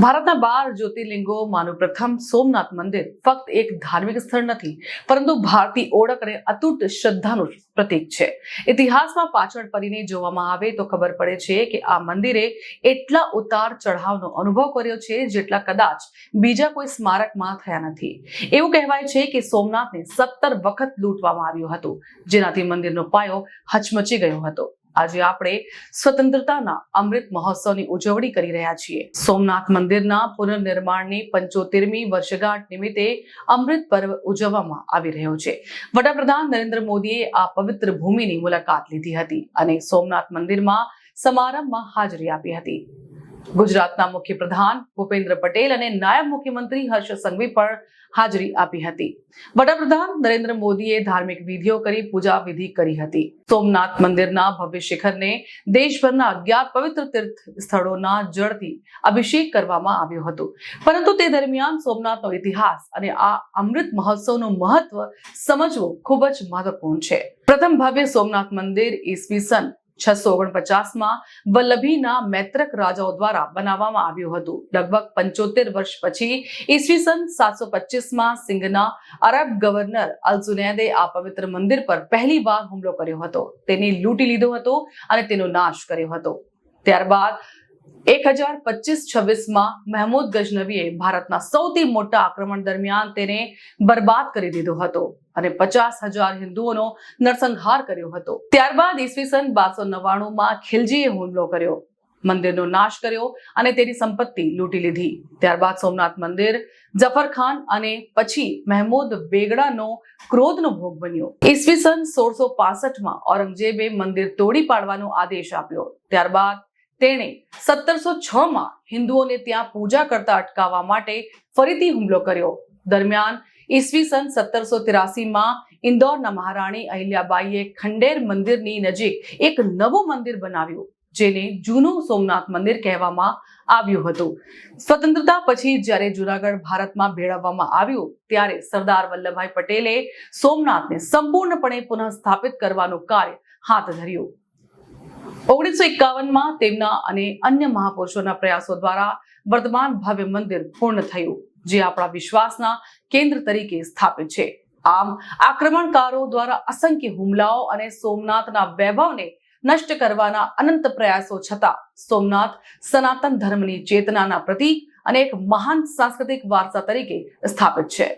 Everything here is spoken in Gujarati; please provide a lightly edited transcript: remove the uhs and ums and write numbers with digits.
ભારતના 12 જ્યોતિર્લિંગોમાંનું પ્રથમ સોમનાથ મંદિર ફક્ત એક ધાર્મિક સ્થળ નથી, પરંતુ ભારતીય ઓળખ અને અતૂટ શ્રદ્ધાનું પ્રતીક છે. ઇતિહાસમાં પાછળ ફરીને જોવામાં આવે તો ખબર પડે છે કે આ મંદિરે એટલા ઉતાર ચઢાવનો અનુભવ કર્યો છે જેટલા કદાચ બીજા કોઈ સ્મારકમાં થયા નથી. એવું કહેવાય છે કે સોમનાથને 17 વખત લૂંટવામાં આવ્યું હતું, જેનાથી મંદિરનો પાયો હચમચી ગયો હતો. આજે આપણે સ્વતંત્રતાના અમૃત મહોત્સવની ઉજવણી કરી રહ્યા છીએ. સોમનાથ મંદિરના પુનર્નિર્માણની 75મી વર્ષગાંઠ નિમિત્તે અમૃત પર્વ ઉજવવામાં આવી રહ્યો છે. વડાપ્રધાન નરેન્દ્ર મોદીએ આ પવિત્ર ભૂમિની મુલાકાત લીધી હતી અને સોમનાથ મંદિરમાં સમારંભમાં હાજરી આપી હતી. ગુજરાતના મુખ્યપ્રધાન ભૂપેન્દ્ર પટેલ અને નાયબ મુખ્યમંત્રી હર્ષ સંઘવી પણ હાજરી આપી હતી. વડાપ્રધાન નરેન્દ્ર મોદીએ ધાર્મિક વિધિઓ કરી પૂજા વિધિ કરી હતી. સોમનાથ મંદિરના ભવ્ય શિખરને દેશભરના 11 પવિત્ર તીર્થ સ્થળોના જળથી અભિષેક કરવામાં આવ્યો હતો. પરંતુ તે દરમિયાન સોમનાથનો ઇતિહાસ અને આ અમૃત મહોત્સવનું મહત્વ સમજવું ખૂબ જ મહત્વપૂર્ણ છે. પ્રથમ ભવ્ય સોમનાથ મંદિર ઈસવીસન 649માં વલ્લભીના મૈત્રક રાજાઓ દ્વારા બનાવવામાં આવ્યું હતું. લગભગ 75 વર્ષ પછી ઈસવીસન 725માં સિંઘના અરબ ગવર્નર અલ-જુનૈદે આ પવિત્ર મંદિર પર પહેલી વાર હુમલો કર્યો હતો. તેને લૂંટી લીધો હતો અને તેનો નાશ કર્યો હતો. ત્યારબાદ 1025-26માં મહમૂદ ગઝનવીએ ભારતના સૌથી મોટા આક્રમણ દરમિયાન તેને બરબાદ કરી દીધો હતો અને 50,000 હિન્દુઓનો નરસંહાર કર્યો હતો. ત્યારબાદ ઈસવીસન 1299માં ખિલજીએ હુમલો કર્યો, મંદિરનો નાશ કર્યો અને તેની સંપત્તિ લૂંટી લીધી. ત્યારબાદ સોમનાથ મંદિર જફર ખાન અને પછી મહમૂદ બેગડાનો ક્રોધનો ભોગ બન્યો. ઈસવીસન 1665માં ઔરંગઝેબે મંદિર તોડી પાડવાનો આદેશ આપ્યો. ત્યારબાદ તેણે 1706માં હિન્દુઓને ત્યાં પૂજા કરતા અટકાવવા માટે ફરીથી હુમલો કર્યો. દરમિયાન ઈસવીસન 1783માં ઇન્દોરના મહારાણી અહિલ્યાબાઈએ ખંડેર મંદિરની નજીક એક નવું મંદિર બનાવ્યું, જેને જૂનું સોમનાથ મંદિર કહેવામાં આવ્યું હતું. સ્વતંત્રતા પછી જ્યારે જૂનાગઢ ભારતમાં ભેળવવામાં આવ્યું ત્યારે સરદાર વલ્લભભાઈ પટેલે સોમનાથને સંપૂર્ણપણે પુનઃ સ્થાપિત કરવાનું કાર્ય હાથ ધર્યું. 1951માં તેમના અને અન્ય મહાપુરુષોના પ્રયાસો દ્વારા વર્તમાન ભવ્ય મંદિર પૂર્ણ થયું, જે આપણા વિશ્વાસના કેન્દ્ર તરીકે સ્થાપિત છે. આમ આક્રમણકારો દ્વારા અસંખ્ય હુમલાઓ અને સોમનાથના વૈભવને નષ્ટ કરવાના અનંત પ્રયાસો છતાં સોમનાથ સનાતન ધર્મની ચેતનાના પ્રતીક અને એક મહાન સાંસ્કૃતિક વારસા તરીકે સ્થાપિત છે.